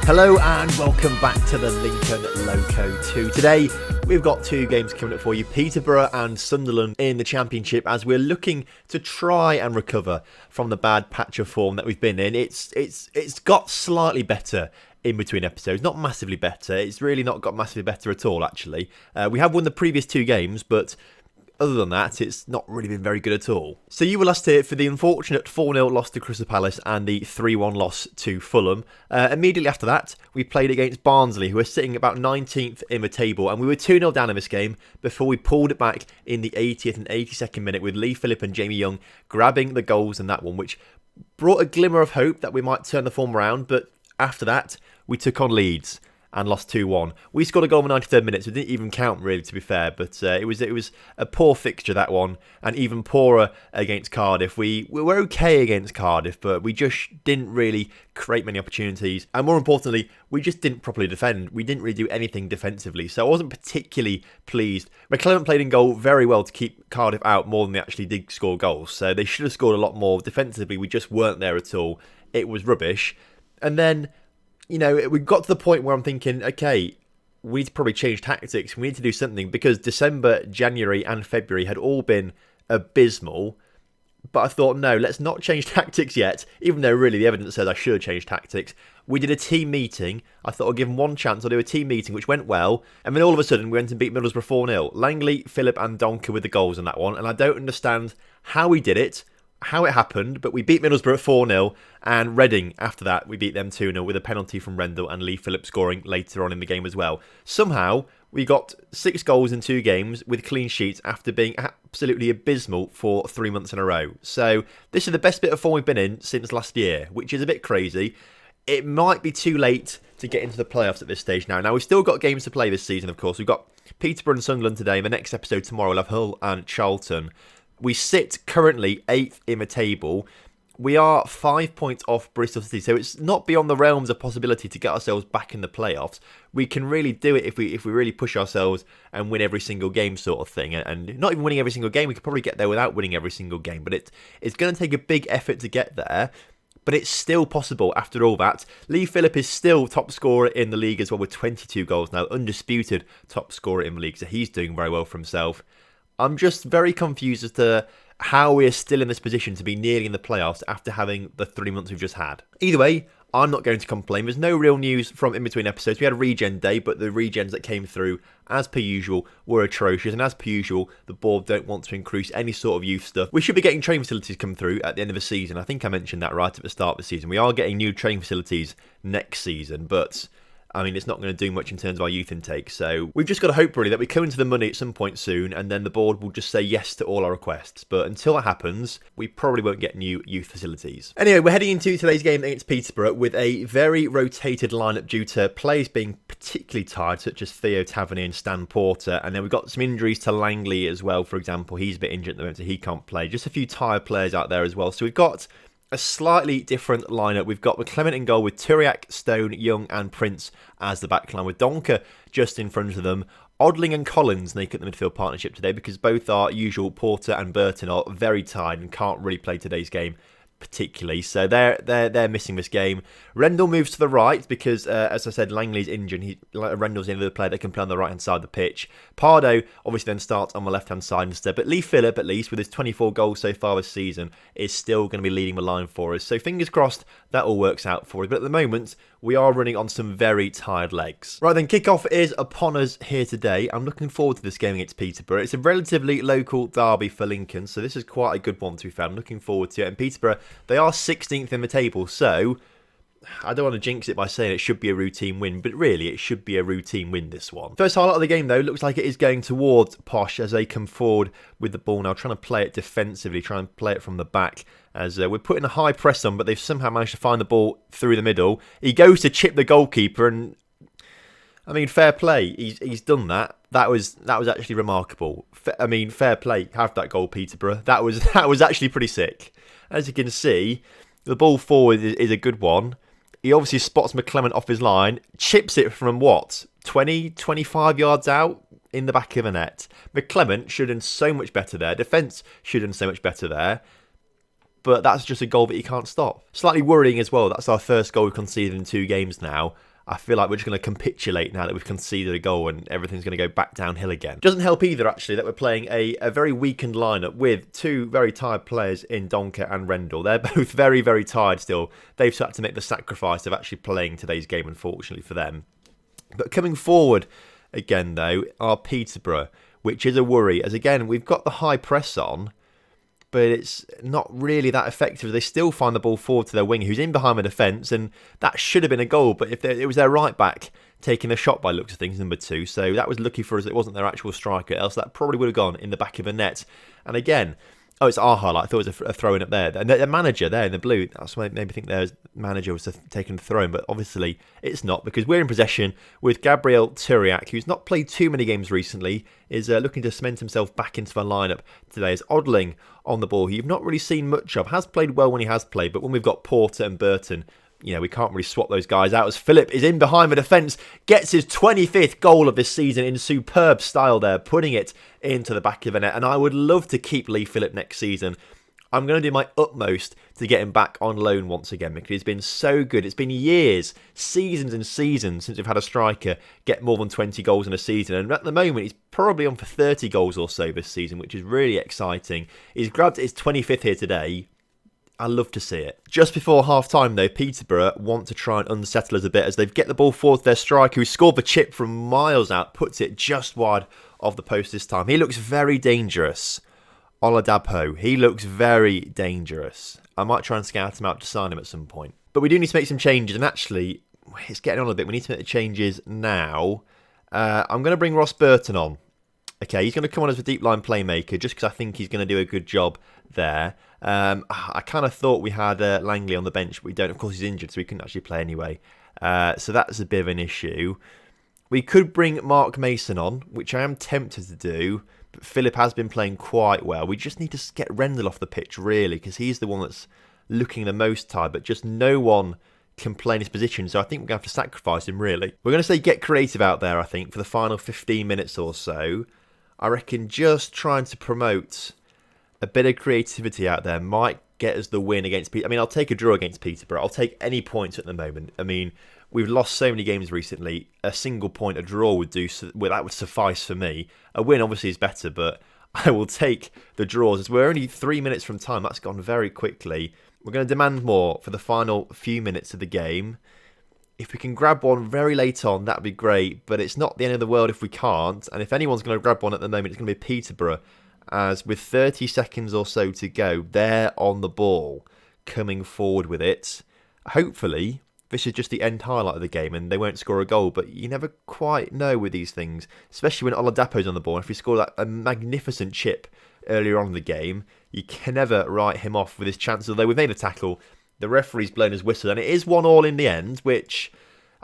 Hello and welcome back to the Lincoln Loco 2. Today we've got two games coming up for you, Peterborough and Sunderland in the Championship, as we're looking to try and recover from the bad patch of form that we've been in. It's got slightly better in between episodes, not massively better. It's really not got massively better at all, actually. We have won the previous two games, but other than that, it's not really been very good at all. So you were last here for the unfortunate 4-0 loss to Crystal Palace and the 3-1 loss to Fulham. Immediately after that, we played against Barnsley, who are sitting about 19th in the table, and we were 2-0 down in this game before we pulled it back in the 80th and 82nd minute with Lee Phillip and Jamie Young grabbing the goals in that one, which brought a glimmer of hope that we might turn the form around. But after that, we took on Leeds and lost 2-1. We scored a goal in the 93rd minute, so it didn't even count really, to be fair. But it was a poor fixture, that one, and even poorer against Cardiff. We were okay against Cardiff, but we just didn't really create many opportunities. And more importantly, we just didn't properly defend. We didn't really do anything defensively, so I wasn't particularly pleased. McClellan played in goal very well to keep Cardiff out more than they actually did score goals. So they should have scored a lot more. Defensively, we just weren't there at all. It was rubbish. And then, you know, we got to the point where I'm thinking, okay, we need to probably change tactics. We need to do something, because December, January and February had all been abysmal. But I thought, no, let's not change tactics yet, even though really the evidence says I should have changed tactics. We did a team meeting. I thought I'll give them one chance. I'll do a team meeting, which went well. And then all of a sudden, we went and beat Middlesbrough 4-0. Langley, Phillip and Donker with the goals in that one. And I don't understand how we did it, how it happened, but we beat Middlesbrough at 4-0, and Reading, after that, we beat them 2-0 with a penalty from Rendell and Lee Phillip scoring later on in the game as well. Somehow, we got 6 goals in 2 games with clean sheets after being absolutely abysmal for 3 months in a row. So this is the best bit of form we've been in since last year, which is a bit crazy. It might be too late to get into the playoffs at this stage now. Now, we've still got games to play this season, of course. We've got Peterborough and Sunderland today. In the next episode tomorrow, we'll have Hull and Charlton. We sit currently 8th in the table. We are 5 points off Bristol City, so it's not beyond the realms of possibility to get ourselves back in the playoffs. We can really do it if we really push ourselves and win every single game, sort of thing. And not even winning every single game, we could probably get there without winning every single game. But it's going to take a big effort to get there. But it's still possible after all that. Lee Phillip is still top scorer in the league as well with 22 goals now. Undisputed top scorer in the league, so he's doing very well for himself. I'm just very confused as to how we're still in this position to be nearly in the playoffs after having the 3 months we've just had. Either way, I'm not going to complain. There's no real news from in between episodes. We had a regen day, but the regens that came through, as per usual, were atrocious. And as per usual, the board don't want to increase any sort of youth stuff. We should be getting training facilities come through at the end of the season. I think I mentioned that right at the start of the season. We are getting new training facilities next season, but I mean, it's not going to do much in terms of our youth intake. So we've just got to hope, really, that we come into the money at some point soon, and then the board will just say yes to all our requests. But until that happens, we probably won't get new youth facilities. Anyway, we're heading into today's game against Peterborough with a very rotated lineup due to players being particularly tired, such as Theo Tavernier and Stan Porter. And then we've got some injuries to Langley as well, for example. He's a bit injured at the moment, so he can't play. Just a few tired players out there as well. So we've got a slightly different lineup. We've got McClement in goal with Turiak, Stone, Young and Prince as the backline, with Donker just in front of them. Odling and Collins make up the midfield partnership today, because both our usual Porter and Burton are very tired and can't really play today's game particularly, so they're missing this game. Rendell moves to the right because, as I said, Langley's injured. Rendell's the other player that can play on the right hand side of the pitch. Pardo obviously then starts on the left hand side instead, but Lee Phillip, at least with his 24 goals so far this season, is still going to be leading the line for us. So fingers crossed that all works out for us. But at the moment, we are running on some very tired legs. Right then, kickoff is upon us here today. I'm looking forward to this game against Peterborough. It's a relatively local derby for Lincoln, so this is quite a good one to be fair. I'm looking forward to it. And Peterborough, they are 16th in the table, so I don't want to jinx it by saying it should be a routine win, but really it should be a routine win, this one. First highlight of the game, though, looks like it is going towards Posh as they come forward with the ball now, trying to play it defensively, trying to play it from the back, as we're putting a high press on, but they've somehow managed to find the ball through the middle. He goes to chip the goalkeeper, and I mean, fair play. He's done that. That was actually remarkable. I mean, fair play. Have that goal, Peterborough. That was actually pretty sick. As you can see, the ball forward is a good one. He obviously spots McClement off his line, chips it from what, 20, 25 yards out in the back of the net. McClement should have done so much better there. Defence should have done so much better there. But that's just a goal that you can't stop. Slightly worrying as well. That's our first goal we've conceded in 2 games now. I feel like we're just going to capitulate now that we've conceded a goal and everything's going to go back downhill again. Doesn't help either, actually, that we're playing a very weakened lineup with two very tired players in Donker and Rendell. They're both very, very tired still. They've had to make the sacrifice of actually playing today's game, unfortunately for them. But coming forward again, though, are Peterborough, which is a worry, as again, we've got the high press on, but it's not really that effective. They still find the ball forward to their winger, who's in behind the defence, and that should have been a goal. But if it was their right back taking the shot by looks of things, number 2, so that was lucky for us. It wasn't their actual striker, else that probably would have gone in the back of the net. And again, oh, it's our highlight. I thought it was a throw in up there. And the manager there in the blue, that's what made me think their manager was taking the throw in, but obviously it's not, because we're in possession with Gabriel Turiak, who's not played too many games recently, is looking to cement himself back into the lineup today. As Odling on the ball, who you've not really seen much of, has played well when he has played, but when we've got Porter and Burton, you know, we can't really swap those guys out, as Philip is in behind the defence, gets his 25th goal of this season in superb style there, putting it into the back of the net. And I would love to keep Lee Philip next season. I'm going to do my utmost to get him back on loan once again, because he's been so good. It's been years, seasons and seasons since we've had a striker get more than 20 goals in a season. And at the moment, he's probably on for 30 goals or so this season, which is really exciting. He's grabbed his 25th here today. I love to see it. Just before half-time, though, Peterborough want to try and unsettle us a bit as they get the ball forward to their striker, who scored the chip from miles out, puts it just wide of the post this time. He looks very dangerous. Oladapo, he looks very dangerous. I might try and scout him out to sign him at some point. But we do need to make some changes, and actually, it's getting on a bit. We need to make the changes now. I'm going to bring Ross Burton on. Okay, he's going to come on as a deep line playmaker just because I think he's going to do a good job there. I kind of thought we had Langley on the bench, but we don't. Of course, he's injured, so he couldn't actually play anyway. So that's a bit of an issue. We could bring Mark Mason on, which I am tempted to do, but Philip has been playing quite well. We just need to get Rendell off the pitch, really, because he's the one that's looking the most tired, but just no one can play in his position, so I think we're going to have to sacrifice him, really. We're going to say get creative out there, I think, for the final 15 minutes or so. I reckon just trying to promote a bit of creativity out there might get us the win against Peterborough. I mean, I'll take a draw against Peterborough. I'll take any points at the moment. I mean, we've lost so many games recently. A single point, a draw would do. Well, that would suffice for me. A win obviously is better, but I will take the draws. As we're only 3 minutes from time, that's gone very quickly. We're going to demand more for the final few minutes of the game. If we can grab one very late on, that'd be great, but it's not the end of the world if we can't. And if anyone's going to grab one at the moment, it's going to be Peterborough, as with 30 seconds or so to go, they're on the ball, coming forward with it. Hopefully, this is just the end highlight of the game and they won't score a goal, but you never quite know with these things, especially when Oladapo's on the ball. And if we score a magnificent chip earlier on in the game, you can never write him off with his chances. Although we've made a tackle, the referee's blown his whistle, and it is 1-1 in the end, which,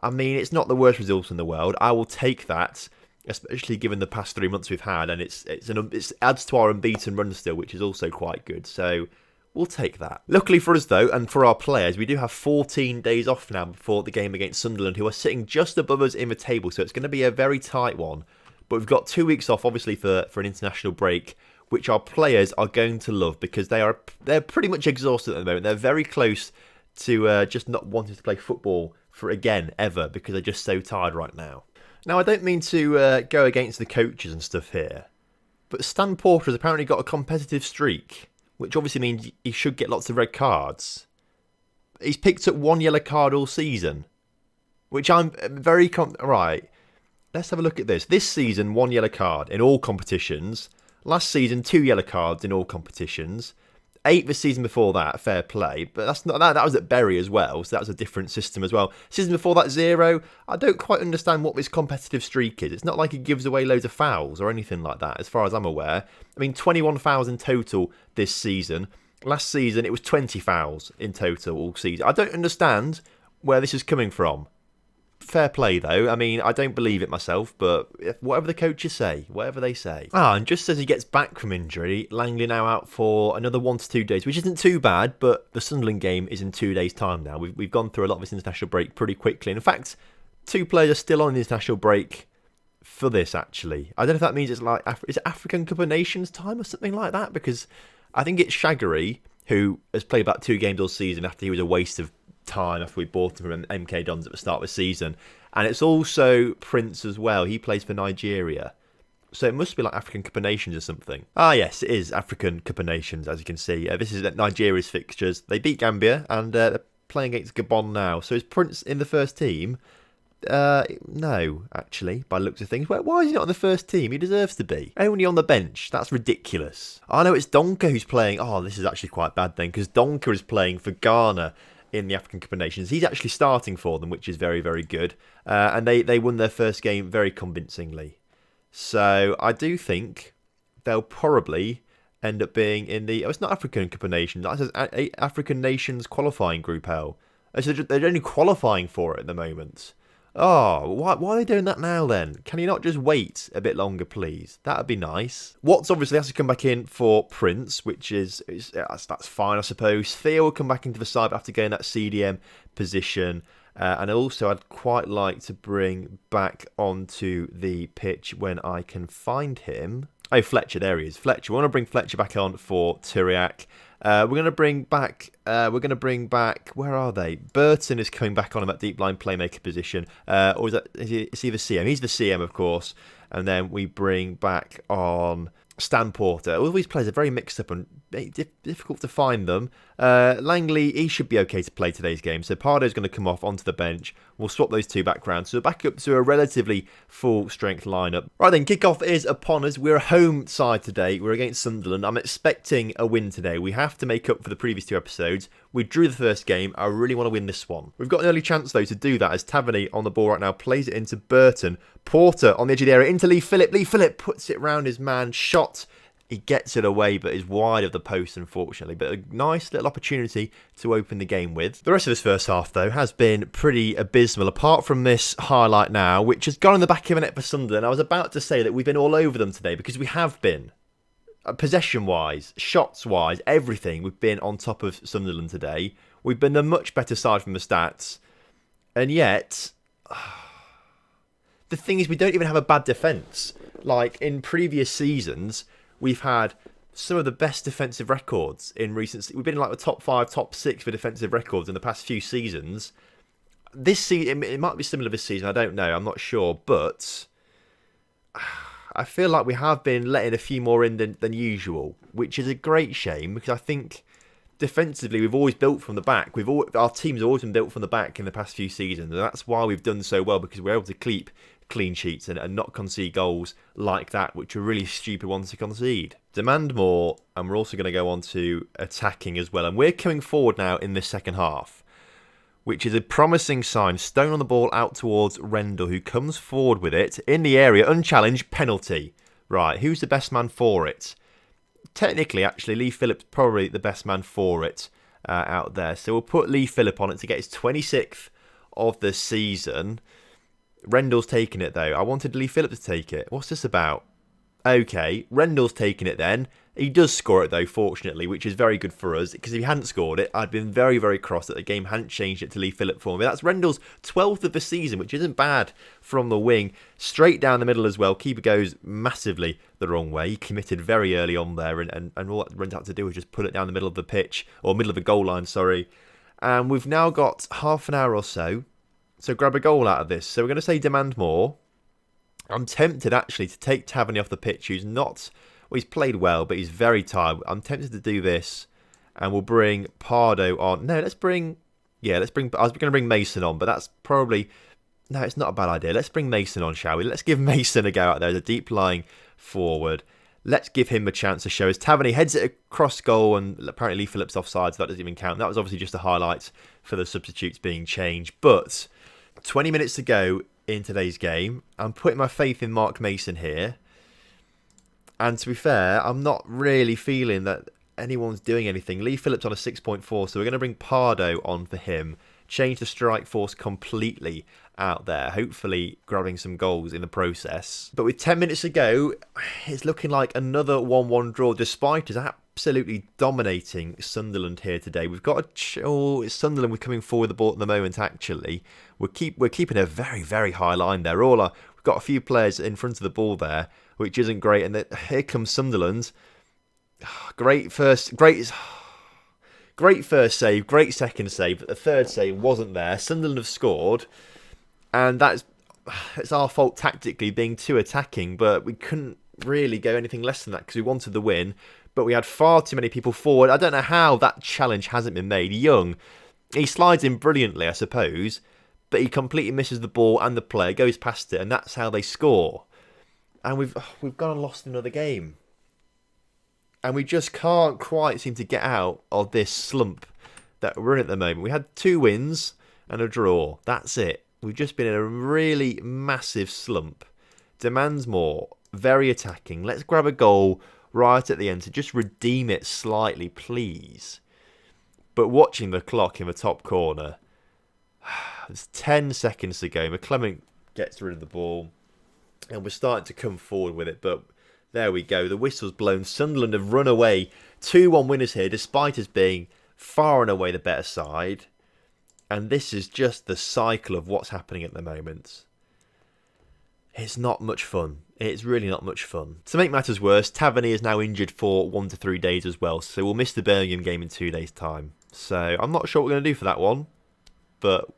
I mean, it's not the worst result in the world. I will take that, especially given the past 3 months we've had, and it adds to our unbeaten run still, which is also quite good. So we'll take that. Luckily for us, though, and for our players, we do have 14 days off now before the game against Sunderland, who are sitting just above us in the table, so it's going to be a very tight one. But we've got 2 weeks off, obviously, for an international break, which our players are going to love, because they're pretty much exhausted at the moment. They're very close to just not wanting to play football for again ever, because they're just so tired right now. Now, I don't mean to go against the coaches and stuff here, but Stan Porter has apparently got a competitive streak, which obviously means he should get lots of red cards. He's picked up 1 yellow card all season, which I'm very right. Let's have a look at this. This season, 1 yellow card in all competitions. Last season, 2 yellow cards in all competitions. 8 the season before that, fair play. But that's not that was at Bury as well, so that was a different system as well. Season before that, 0. I don't quite understand what this competitive streak is. It's not like he gives away loads of fouls or anything like that, as far as I'm aware. I mean, 21 fouls in total this season. Last season, it was 20 fouls in total all season. I don't understand where this is coming from. Fair play, though. I mean, I don't believe it myself, but whatever the coaches say, whatever they say. And just as he gets back from injury, Langley now out for another 1 to 2 days, which isn't too bad, but the Sunderland game is in 2 days' time now. We've gone through a lot of this international break pretty quickly. In fact, 2 players are still on the international break for this, actually. I don't know if that means it's like, is it African Cup of Nations time or something like that? Because I think it's Shaggery, who has played about 2 games all season after he was a waste of time after we bought him from MK Dons at the start of the season. And it's also Prince as well. He plays for Nigeria. So it must be like African Cup of Nations or something. Ah, yes, it is African Cup of Nations, as you can see. This is Nigeria's fixtures. They beat Gambia, and they're playing against Gabon now. So is Prince in the first team? No, actually, by the looks of things. Why is he not on the first team? He deserves to be. Only on the bench. That's ridiculous. I know it's Donker who's playing. Oh, this is actually quite bad then, because Donker is playing for Ghana in the African Cup of Nations. He's actually starting for them, which is very, very good. And they won their first game very convincingly. So I do think they'll probably end up being in the... Oh, it's not African Cup of Nations. That says African Nations qualifying Group L. So they're only qualifying for it at the moment. Oh, why are they doing that now then? Can you not just wait a bit longer, please? That would be nice. Watts obviously has to come back in for Prince, which that's fine, I suppose. Theo will come back into the side after getting that CDM position. And also, I'd quite like to bring back onto the pitch when I can find him. Oh, Fletcher, there he is. Fletcher. We want to bring Fletcher back on for Turiak. We're going to bring back. Where are they? Burton is coming back on in that deep line playmaker position. Or is he the CM? He's the CM, of course. And then we bring back on Stan Porter. All these players are very mixed up and difficult to find them. Langley, he should be okay to play today's game. So Pardo's going to come off onto the bench. We'll swap those two backgrounds. So we're back up to a relatively full strength lineup. Right then, kickoff is upon us. We're a home side today. We're against Sunderland. I'm expecting a win today. We have to make up for the previous two episodes. We drew the first game. I really want to win this one. We've got an early chance though to do that as Taverny on the ball right now plays it into Burton. Porter on the edge of the area into Lee Phillip. Lee Phillip puts it round his man. Shot. He gets it away, but is wide of the post, unfortunately. But a nice little opportunity to open the game with. The rest of this first half, though, has been pretty abysmal, apart from this highlight now, which has gone in the back of the net for Sunderland. I was about to say that we've been all over them today, because we have been. Possession-wise, shots-wise, everything, we've been on top of Sunderland today. We've been a much better side from the stats. And yet, the thing is, we don't even have a bad defence. Like, in previous seasons, we've had some of the best defensive records in recent... We've been in like the top 5, top 6 for defensive records in the past few seasons. This season, it might be similar this season, I don't know, I'm not sure. But I feel like we have been letting a few more in than usual, which is a great shame, because I think defensively we've always built from the back. Our team's always been built from the back in the past few seasons, and that's why we've done so well, because we're able to keep clean sheets and not concede goals like that, which are really stupid ones to concede. Demand more, and we're also going to go on to attacking as well. And we're coming forward now in this second half, which is a promising sign. Stone on the ball out towards Rendell, who comes forward with it in the area, unchallenged, penalty. Right, who's the best man for it? Technically, actually, Lee Phillip's probably the best man for it out there. So we'll put Lee Phillip on it to get his 26th of the season. Rendell's taking it, though. I wanted Lee Phillip to take it. What's this about? Okay, Rendell's taking it then. He does score it, though, fortunately, which is very good for us, because if he hadn't scored it, I'd been very, very cross that the game hadn't changed it to Lee Phillip for me. That's Rendell's 12th of the season, which isn't bad from the wing. Straight down the middle as well. Keeper goes massively the wrong way. He committed very early on there, and all that Rendell had to do was just put it down the middle of the pitch, or middle of the goal line, sorry. And we've now got half an hour or so. So grab a goal out of this. So we're going to say demand more. I'm tempted, actually, to take Taverny off the pitch, who's not... Well, he's played well, but he's very tired. I'm tempted to do this, and we'll bring Pardo on. No, let's bring... Yeah, let's bring... I was going to bring Mason on, but that's probably... No, it's not a bad idea. Let's bring Mason on, shall we? Let's give Mason a go out there as a deep-lying forward. Let's give him a chance to show us. Taverny heads it across goal, and apparently Lee Phillip's offside, so that doesn't even count. That was obviously just a highlight for the substitutes being changed, but... 20 minutes to go in today's game. I'm putting my faith in Mark Mason here. And to be fair, I'm not really feeling that anyone's doing anything. Lee Phillip's on a 6.4, so we're going to bring Pardo on for him. Change the strike force completely out there. Hopefully grabbing some goals in the process. But with 10 minutes to go, it's looking like another 1-1 draw, despite us absolutely dominating Sunderland here today. We've got it's Sunderland. We're coming forward the ball at the moment, actually. We're keeping a very, very high line there. We've got a few players in front of the ball there, which isn't great. And here comes Sunderland. Great Great first save, great second save, but the third save wasn't there. Sunderland have scored, and it's our fault tactically being too attacking, but we couldn't really go anything less than that because we wanted the win, but we had far too many people forward. I don't know how that challenge hasn't been made. Young, he slides in brilliantly, I suppose, but he completely misses the ball and the player goes past it, and that's how they score. And we've gone and lost another game. And we just can't quite seem to get out of this slump that we're in at the moment. We had 2 wins and a draw. That's it. We've just been in a really massive slump. Demands more. Very attacking. Let's grab a goal right at the end to just redeem it slightly, please. But watching the clock in the top corner, there's 10 seconds to go. McClement gets rid of the ball, and we're starting to come forward with it, but there we go. The whistle's blown. Sunderland have run away. 2-1 winners here, despite us being far and away the better side. And this is just the cycle of what's happening at the moment. It's not much fun. It's really not much fun. To make matters worse, Tavernier is now injured for 1 to 3 days as well, so we'll miss the Birmingham game in 2 days' time. So I'm not sure what we're going to do for that one, but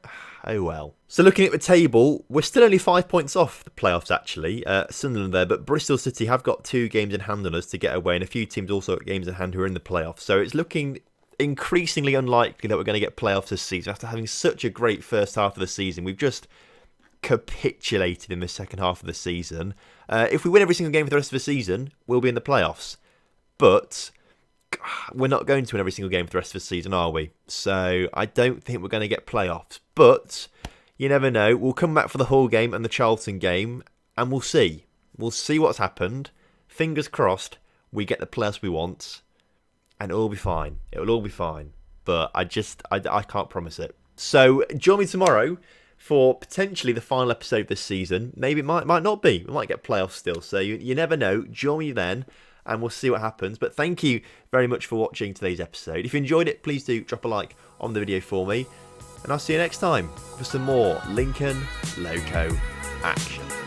oh well. So looking at the table, we're still only 5 points off the playoffs actually. Sunderland there, but Bristol City have got 2 games in hand on us to get away, and a few teams also got games in hand who are in the playoffs. So it's looking increasingly unlikely that we're going to get playoffs this season. After having such a great first half of the season, we've just capitulated in the second half of the season. If we win every single game for the rest of the season, we'll be in the playoffs. But we're not going to win every single game for the rest of the season, are we? So I don't think we're going to get playoffs. But you never know. We'll come back for the Hull game and the Charlton game, and we'll see. We'll see what's happened. Fingers crossed we get the playoffs we want, and it'll all be fine. It will all be fine. But I can't promise it. So join me tomorrow for potentially the final episode of this season. Maybe it might not be. We might get playoffs still. So you never know. Join me then, and we'll see what happens. But thank you very much for watching today's episode. If you enjoyed it, please do drop a like on the video for me. And I'll see you next time for some more Lincoln Loco action.